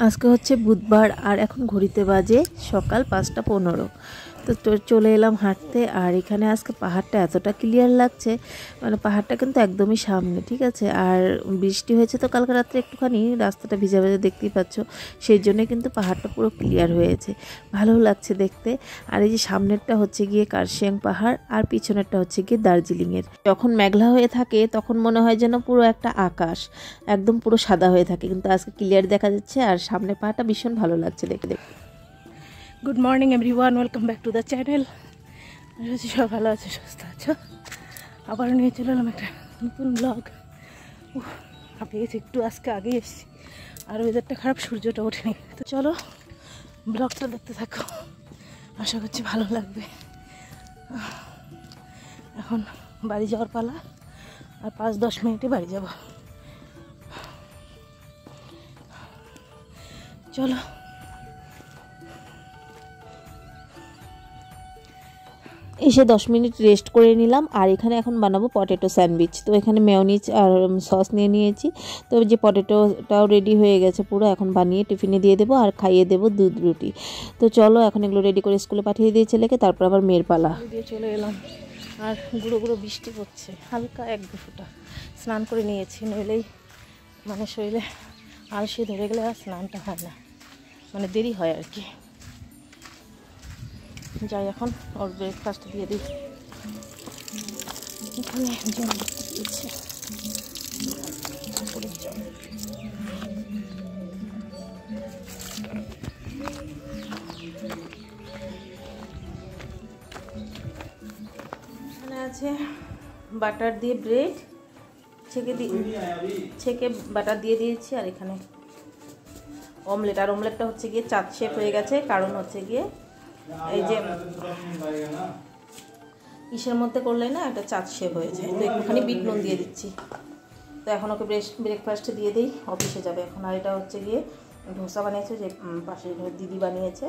আজকে হচ্ছে বুধবার আর এখন ঘড়িতে বাজে সকাল 5টা 15। তো চলে এলাম হাঁটতে। আর এখানে আজকে পাহাড়টা এতটা ক্লিয়ার লাগছে, মানে পাহাড়টা কিন্তু একদমই সামনে, ঠিক আছে। আর বৃষ্টি হয়েছে তো কালকে রাত্রে একটুখানি, রাস্তাটা ভিজা ভিজা দেখতেই পাচ্ছ, সেই জন্যই কিন্তু পাহাড়টা পুরো ক্লিয়ার হয়েছে, ভালো লাগছে দেখতে। আর এই যে সামনেরটা হচ্ছে গিয়ে কার্শিয়াং পাহাড় আর পিছনেরটা হচ্ছে গিয়ে দার্জিলিংয়ের। যখন মেঘলা হয়ে থাকে তখন মনে হয় যেন পুরো একটা আকাশ একদম পুরো সাদা হয়ে থাকে, কিন্তু আজকে ক্লিয়ার দেখা যাচ্ছে আর সামনের পাহাড়টা ভীষণ ভালো লাগছে দেখতে। Good morning everyone, welcome back to the channel. সব ভালো আছে, সুস্থ আছো? আবার নিয়ে চলে এলাম একটা নতুন ব্লগ। আপনি গেছি একটু আজকে আগে এসেছি আর ওয়েদারটা খারাপ, সূর্যটা ওঠেনি। তো চলো ব্লগটা দেখতে থাকো, আশা করছি ভালো লাগবে। এখন বাড়ি যাওয়ার পালা, আর 5-10 মিনিটে বাড়ি যাব। চলো এসে 10 মিনিট রেস্ট করে নিলাম। আর এখানে এখন বানাবো পটেটো স্যান্ডউইচ। তো এখানে মেয়োনিজ আর সস নিয়ে নিয়েছি। তো যে পটেটোটাও রেডি হয়ে গেছে পুরো, এখন বানিয়ে টিফিনে দিয়ে দেবো আর খাইয়ে দেবো দুধ রুটি। তো চলো এখন এগুলো রেডি করে স্কুলে পাঠিয়ে দিয়ে ছেলেকে, তারপর আবার মেয়ের পালা। দিয়ে চলে এলাম আর গুঁড়ো গুঁড়ো বৃষ্টি পড়ছে, হালকা 1-2 ফোঁটা। স্নান করে নিয়েছি, নইলেই মানে শরীরে আলসে ধরে গেলে আর স্নানটা হয় না, মানে দেরি হয় আর কি। যাই এখন ওর ব্রেকফাস্ট দিয়ে দিই। এখানে জল দিচ্ছে, এখানে আছে বাটার দিয়ে ব্রেড ছেঁকে বাটার দিয়ে দিয়েছি। আর এখানে অমলেট, আর অমলেটটা হচ্ছে গিয়ে চাঁদ শেপ হয়ে গেছে, কারণ হচ্ছে গিয়ে এই যে ইসের মধ্যে করলে না একটা চাঁদ শেপ হয়ে যায়। তো একটুখানি বিট নুন দিয়ে দিচ্ছি। তো এখন ওকে ব্রেকফাস্ট দিয়ে দিই, অফিসে যাবে এখন। আর এটা হচ্ছে গিয়ে ধোসা বানিয়েছে, যে পাশে দিদি বানিয়েছে।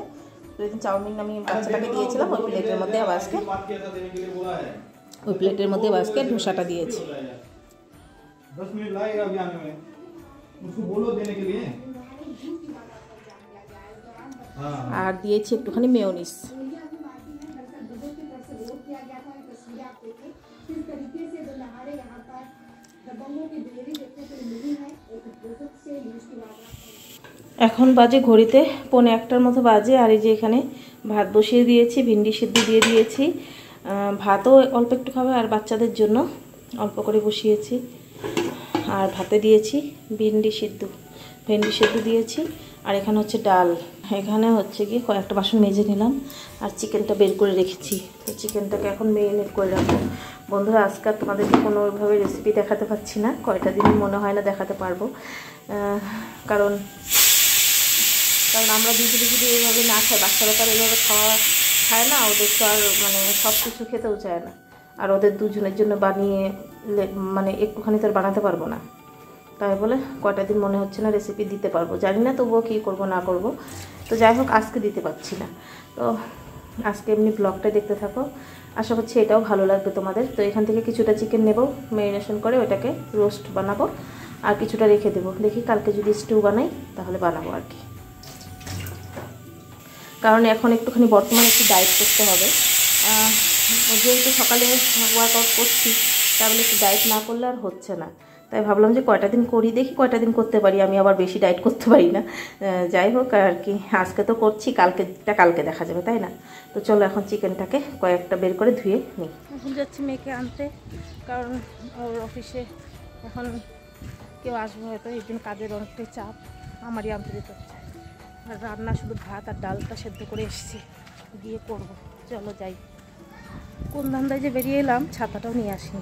তো এদিন চাউমিন আমি বাচ্চাটাকে দিয়েছিলাম, ওই প্লেটের মধ্যে আজকে ধোসাটা দিয়েছি। আর দিয়েছি একটুখানি মেয়োনিজ। এখন বাজে ঘড়িতে 1:45 মতো বাজে। আর এই যে এখানে ভাত বসিয়ে দিয়েছি, ভিন্ডি সিদ্ধ দিয়ে দিয়েছি। ভাতও অল্প একটু খাবে, আর বাচ্চাদের জন্য অল্প করে বসিয়েছি। আর ভাতে দিয়েছি ভেন্ডি সিদ্ধ দিয়েছি। আর এখানে হচ্ছে ডাল। এখানে হচ্ছে গিয়ে কয়েকটা বাসন মেজে নিলাম, আর চিকেনটা বের করে রেখেছি। তো চিকেনটাকে এখন মেরিনেট করে রাখবো। বন্ধুরা, আজকে তোমাদেরকে কোনোভাবে রেসিপি দেখাতে পারছি না, কয়টা দিন মনে হয় না দেখাতে পারবো। কারণ আমরা দুজনে যদি এইভাবে না খাই, বাচ্চারা তার এইভাবে খায় না, ওদের তো আর মানে সব কিছু খেতেও চায় না। আর ওদের দুজনের জন্য বানিয়ে মানে একটুখানি তো আর বানাতে পারবো না। তাই বলে কয়টা দিন মনে হচ্ছে না রেসিপি দিতে পারবো, জানি না তবুও কী করবো না করবো। তো যাই হোক, আজকে দিতে পারছি না। তো আজকে এমনি ব্লগটা দেখতে থাকো, আশা করছি এটাও ভালো লাগবে তোমাদের। তো এখান থেকে কিছুটা চিকেন নেব, ম্যারিনেশন করে ওটাকে রোস্ট বানাবো, আর কিছুটা রেখে দেবো। দেখি কালকে যদি স্টিউ বানাই তাহলে বানাবো আর কি। কারণ এখন একটুখানি বর্তমানে একটু ডায়েট করতে হবে। যেহেতু সকালে ওয়ার্কআউট করছি, তাহলে একটু ডায়েট না করলে আর হচ্ছে না। তাই ভাবলাম যে কয়টা দিন করি, দেখি কয়টা দিন করতে পারি। আমি আবার বেশি ডায়েট করতে পারি না। যাই হোক আর কি, আজকে তো করছি, কালকে দেখা যাবে, তাই না? তো চলো এখন চিকেনটাকে কয়েকটা বের করে ধুয়ে নিই। এখন যাচ্ছি মেয়েকে আনতে, কারণ ওর অফিসে এখন কেউ আসবে হয়তো, এই দিন কাজের অনেকটাই চাপ, আমারই আনতে যেতে হচ্ছে। আর রান্না শুধু ভাত আর ডালটা সেদ্ধ করে এসেছি, গিয়ে করবো। চলো যাই। কোন ধান্দায় যে বেরিয়ে এলাম, ছাতাটাও নিয়ে আসিনি,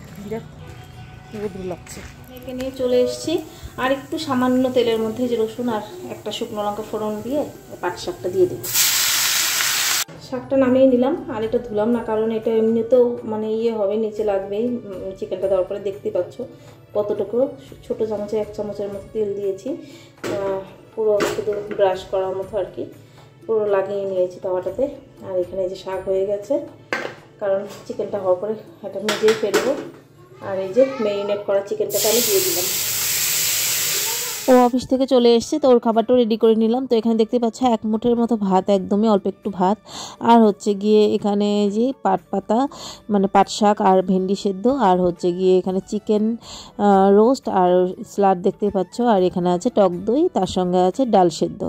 রোদ্রু লাগছে। মেয়েকে নিয়ে চলে এসেছি। আর একটু সামান্য তেলের মধ্যে যে রসুন আর একটা শুকনো লঙ্কা ফোড়ন দিয়ে পাট শাকটা দিয়ে দেবো। শাকটা নামিয়ে নিলাম, আর এটা ধুলাম না, কারণ এটা এমনিতেও মানে হবে, নিচে লাগবেই। চিকেনটা দেওয়ার পরে দেখতেই পাচ্ছ কতটুকু, ছোটো চামচে 1 চামচের মতো তেল দিয়েছি, পুরো শুধু ব্রাশ করার মতো আর কি, পুরো লাগিয়ে নিয়েছি তাওয়াটাতে। আর এখানে যে শাক হয়ে গেছে, কারণ চিকেনটা হওয়ার পরে এটা মেজেই ফেলবো। আর এই যে ম্যারিনেট করা চিকেনটাকে আমি দিয়ে দিলাম। ও অফিস থেকে চলে এসেছে, তো ওর খাবারটাও রেডি করে নিলাম। তো এখানে দেখতে পাচ্ছ এক মুঠের মতো ভাত, একদমই অল্প একটু ভাত, আর হচ্ছে গিয়ে এখানে যে পাট পাতা মানে পাট শাক আর ভেন্ডি সেদ্ধ, আর হচ্ছে গিয়ে এখানে চিকেন রোস্ট আর স্যালাড দেখতে পাচ্ছ, আর এখানে আছে টক দই, তার সঙ্গে আছে ডাল সেদ্ধ।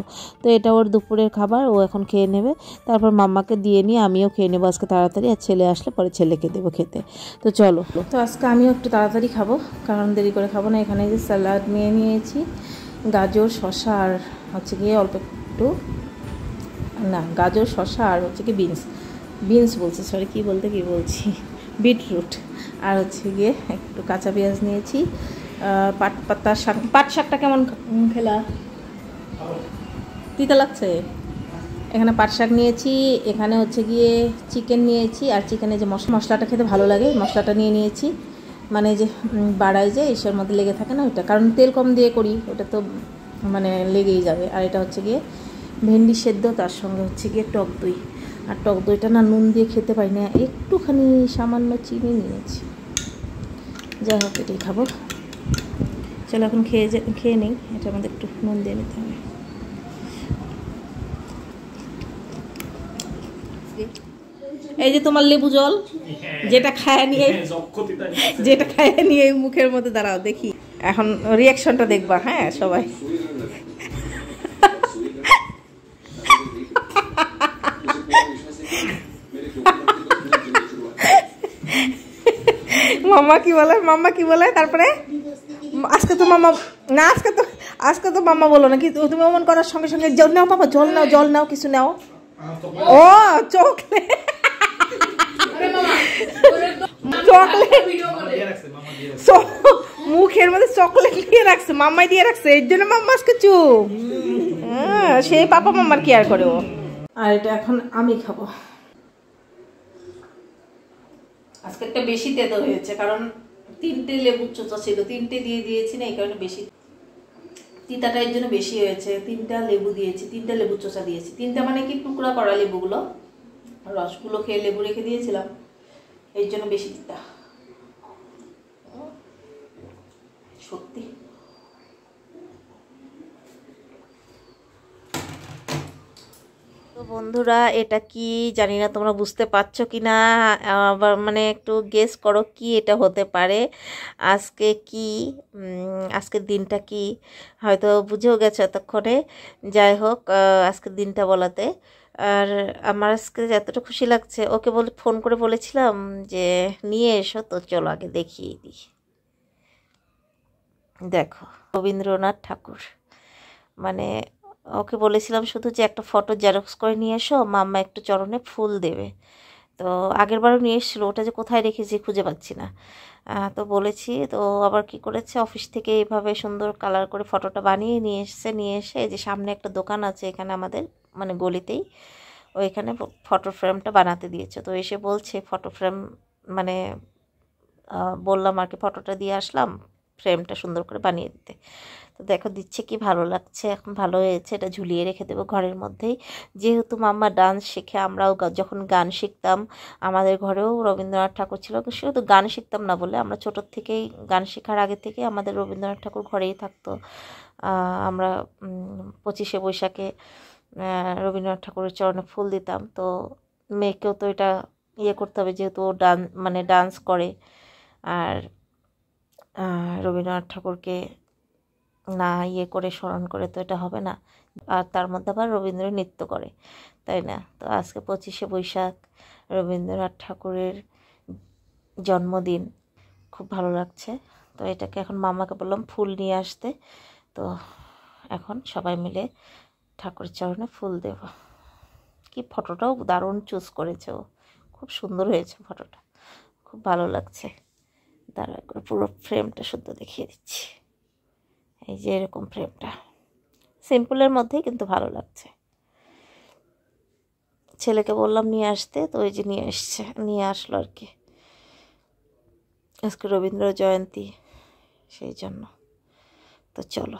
তো এটা ওর দুপুরের খাবার, ও এখন খেয়ে নেবে। তারপর মাম্মাকে দিয়ে নিয়ে আমিও খেয়ে নেবো আজকে তাড়াতাড়ি, আর ছেলে আসলে পরে ছেলেকে দেবো খেতে। তো চলো, তো আজকে আমিও একটু তাড়াতাড়ি খাবো, কারণ দেরি করে খাবো না। এখানে যে স্যালাড নিয়ে নিয়েছি, গাজর শসা আর হচ্ছে গিয়ে অল্প একটু গাজর শসা আর হচ্ছে কি বিনস বলছি, সরি কী বলছি বিটরুট, আর হচ্ছে গিয়ে একটু কাঁচা পেঁয়াজ নিয়েছি। পাট শাকটা কেমন খেলা? তিতা লাগছে? এখানে পাট শাক নিয়েছি, এখানে হচ্ছে গিয়ে চিকেন নিয়েছি, আর চিকেনে যে মশলাটা খেতে ভালো লাগে মশলাটা নিয়েছি, মানে যে বাড়ায় যে এসের মধ্যে লেগে থাকে না ওইটা, কারণ তেল কম দিয়ে করি, ওটা তো মানে লেগেই যাবে। আর এটা হচ্ছে গিয়ে ভেন্ডি সেদ্ধ, তার সঙ্গে হচ্ছে গিয়ে টক দই। আর টক দইটা না নুন দিয়ে খেতে পারি না, একটুখানি সামান্য চিনি নিয়েছি। যাই হোক, এটাই খাবো। চলো এখন খেয়ে নিই, এটার মধ্যে একটু নুন দিয়ে নিতে হবে। এই যে তোমার লেবু জল, যেটা খায় নিয়ে মুখের মধ্যে দাঁড়াও, দেখি এখন রিয়াকশনটা দেখবা। হ্যাঁ সবাই, মাম্মা কি বলে তারপরে? আজকে তো মাম্মা বলো না কি, তুমি অমন করার সঙ্গে সঙ্গে জল নাও বাবা, জল নাও কিছু নাও। ও চকলেট মুখের মধ্যে চকলেট দিয়ে রাখছে, মাম্মাই দিয়ে রাখছে, এর জন্য মাম্মা আজকে চুপ। সেই পাপা মাম্মার কেয়ার করে ও। আর এটা এখন আমি খাবো। আজকে একটা বেশি তেতো হয়েছে, কারণ 3টে লেবুর চোচা ছিল, 3টে দিয়ে দিয়েছি না, এই কারণে বেশি তিতাটা এর জন্য বেশি হয়েছে। 3টা লেবু দিয়েছি, 3টা লেবুর চোচা দিয়েছি। 3টা মানে কি টুকরা করা লেবুগুলো, রসগুলো খেয়ে লেবু রেখে দিয়েছিলাম, এর জন্য বেশি তিতা সত্যি। তো বন্ধুরা, এটা কি জানি না তোমরা বুঝতে পারছো কি না, আবার মানে একটু গেস করো কি এটা হতে পারে। আজকে কি আজকের দিনটা কি, হয়তো বুঝেও গেছো এতক্ষণে। যাই হোক, আজকের দিনটা বলাতে আর আমার আজকে এতটা খুশি লাগছে। ওকে ফোন করে বলেছিলাম যে নিয়ে এসো, তো চলো আগে দেখিয়ে দিই। দেখো, রবীন্দ্রনাথ ঠাকুর, মানে ওকে বলেছিলাম শুধু যে একটা ফটো জেরক্স করে নিয়ে এসো, মাম্মা একটু চরণে ফুল দেবে। তো আগেরবারও নিয়ে এসেছিলো, ওটা যে কোথায় রেখেছি খুঁজে পাচ্ছি না। তো বলেছি, তো আবার কি করেছে, অফিস থেকে এইভাবে সুন্দর কালার করে ফটোটা বানিয়ে নিয়ে এসে যে সামনে একটা দোকান আছে এখানে আমাদের মানে গলিতেই, ওইখানে ফটো ফ্রেমটা বানাতে দিয়েছে। তো এসে বলছে ফটো ফ্রেম মানে বললাম আর কি, ফটোটা দিয়ে আসলাম ফ্রেমটা সুন্দর করে বানিয়ে দিতে। তো দেখো দিচ্ছে, কি ভালো লাগছে, এখন ভালো হয়েছে। এটা ঝুলিয়ে রেখে দেবো ঘরের মধ্যেই। যেহেতু মাম্মা ডান্স শেখে, আমরাও যখন গান শিখতাম আমাদের ঘরেও রবীন্দ্রনাথ ঠাকুর ছিল, শুধু গান শিখতাম না বলে, আমরা ছোটোর থেকেই গান শেখার আগে থেকে আমাদের রবীন্দ্রনাথ ঠাকুর ঘরেই থাকতো। আমরা 25শে বৈশাখে রবীন্দ্রনাথ ঠাকুরের চরণে ফুল দিতাম। তো মেয়েকেও তো এটা ইয়ে করতে হবে, যেহেতু ও ডান্স করে, আর রবীন্দ্রনাথ ঠাকুরকে না ইয়ে করে স্মরণ করে তো এটা হবে না। আর তার মধ্যে আবার রবীন্দ্র নৃত্য করে, তাই না? তো আজকে 25শে বৈশাখ, রবীন্দ্রনাথ ঠাকুরের জন্মদিন, খুব ভালো লাগছে। তো এটাকে এখন মামাকে বললাম ফুল নিয়ে আসতে, তো এখন সবাই মিলে ঠাকুরের চরণে ফুল দেব। কি ফটোটাও দারুণ চুজ করেছে ও, খুব সুন্দর হয়েছে ফটোটা, খুব ভালো লাগছে। দাঁড়া করে পুরো ফ্রেমটা শুদ্ধ দেখিয়ে দিচ্ছি। এই যে এরকম ফ্রেমটা, সিম্পলের মধ্যেই কিন্তু ভালো লাগছে। ছেলেকে বললাম নিয়ে আসতে, তো ওই যে নিয়ে আসলো আর কি। আজকে রবীন্দ্র জয়ন্তী, সেই জন্য। তো চলো।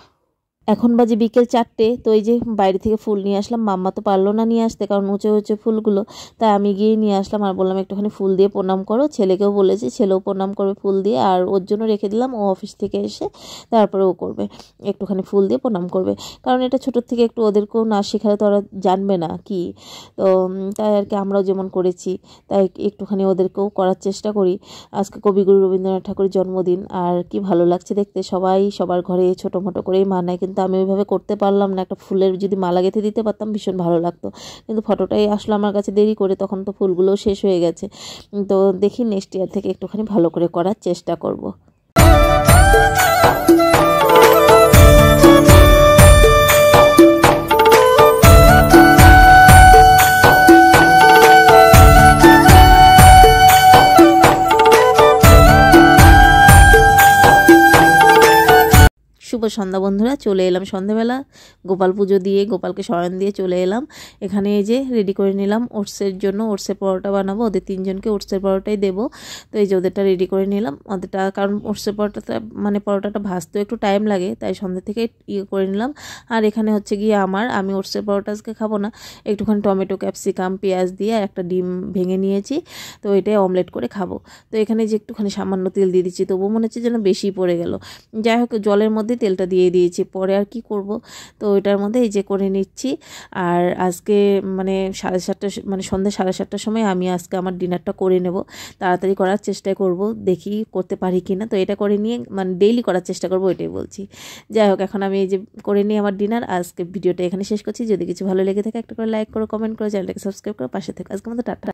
এখন বাজে বিকেল 4টে। তো এই যে বাইরে থেকে ফুল নিয়ে আসলাম, মাম্মা তো পারলো না নিয়ে আসতে কারণ উঁচু উঁচু ফুলগুলো, তাই আমি গিয়ে নিয়ে আসলাম আর বললাম একটুখানি ফুল দিয়ে প্রণাম করো। ছেলেকেও বলেছি, ছেলেও প্রণাম করবে ফুল দিয়ে, আর ওর জন্য রেখে দিলাম, ও অফিস থেকে এসে তারপরে ও করবে, একটুখানি ফুল দিয়ে প্রণাম করবে। কারণ এটা ছোটোর থেকে একটু ওদেরকেও না শেখালে তো ওরা জানবে না কি। তো তাই আর কি, আমরাও যেমন করেছি তাই একটুখানি ওদেরকেও করার চেষ্টা করি। আজকে কবিগুরু রবীন্দ্রনাথ ঠাকুরের জন্মদিন, আর কি ভালো লাগছে দেখতে, সবাই সবার ঘরে ছোটো মোটো করেই মানায়, কিন্তু আমি ওইভাবে করতে পারলাম না। একটা ফুলের যদি মালা গেঁথে দিতে পারতাম ভীষণ ভালো লাগতো, কিন্তু ফটোটাই আসলো আমার কাছে দেরি করে, তখন তো ফুলগুলোও শেষ হয়ে গেছে। তো দেখি নেক্সট ইয়ার থেকে একটুখানি ভালো করে করার চেষ্টা করব। শুভ সন্ধ্যা বন্ধুরা, চলে এলাম সন্ধ্যাবেলা গোপাল পুজো দিয়ে, গোপালকে শয়ন দিয়ে চলে এলাম। এখানে এই যে রেডি করে নিলাম ওটসের জন্য, ওটসের পরোটা বানাবো, ওদের 3জনকে ওটসের পরোটাই দেবো। তো এই যে ওদেরটা রেডি করে নিলাম, ওদেরটা কারণ ওটসের পরোটাটা মানে পরোটাটা ভাজতেও একটু টাইম লাগে, তাই সন্ধ্যা থেকে ইয়ে করে নিলাম। আর এখানে হচ্ছে গিয়ে আমি ওটসের পরোটা আজকে খাবো না, একটুখানি টমেটো ক্যাপসিকাম পেঁয়াজ দিয়ে একটা ডিম ভেঙে নিয়েছি, তো এটাই অমলেট করে খাবো। তো এখানে যে একটুখানি সামান্য তেল দিয়ে দিচ্ছি, তবুও মনে হচ্ছে যেন বেশি পড়ে গেল। যাই হোক, জলের মধ্যে তেলটা দিয়ে দিয়েছি, পরে আর কি করব। তো এটার মধ্যে এই যে করে নিচ্ছি। আর আজকে মানে 7:30 মানে সন্ধ্যে 7:30টার সময় আমি আজকে আমার ডিনারটা করে নেব, তাড়াতাড়ি করার চেষ্টা করব, দেখি করতে পারি কি না। তো এটা করে নিয়ে মানে ডেইলি করার চেষ্টা করব, এটাই বলছি। যাই হোক, এখন আমি এই যে করে নিই আমার ডিনার। আজকে ভিডিওটা এখানে শেষ করছি। যদি কিছু ভালো লেগে থাকে একটা করে লাইক করো, কমেন্ট করো, চ্যানেলটাকে সাবস্ক্রাইব করো, পাশে থেকে আজকে মতো টাটা।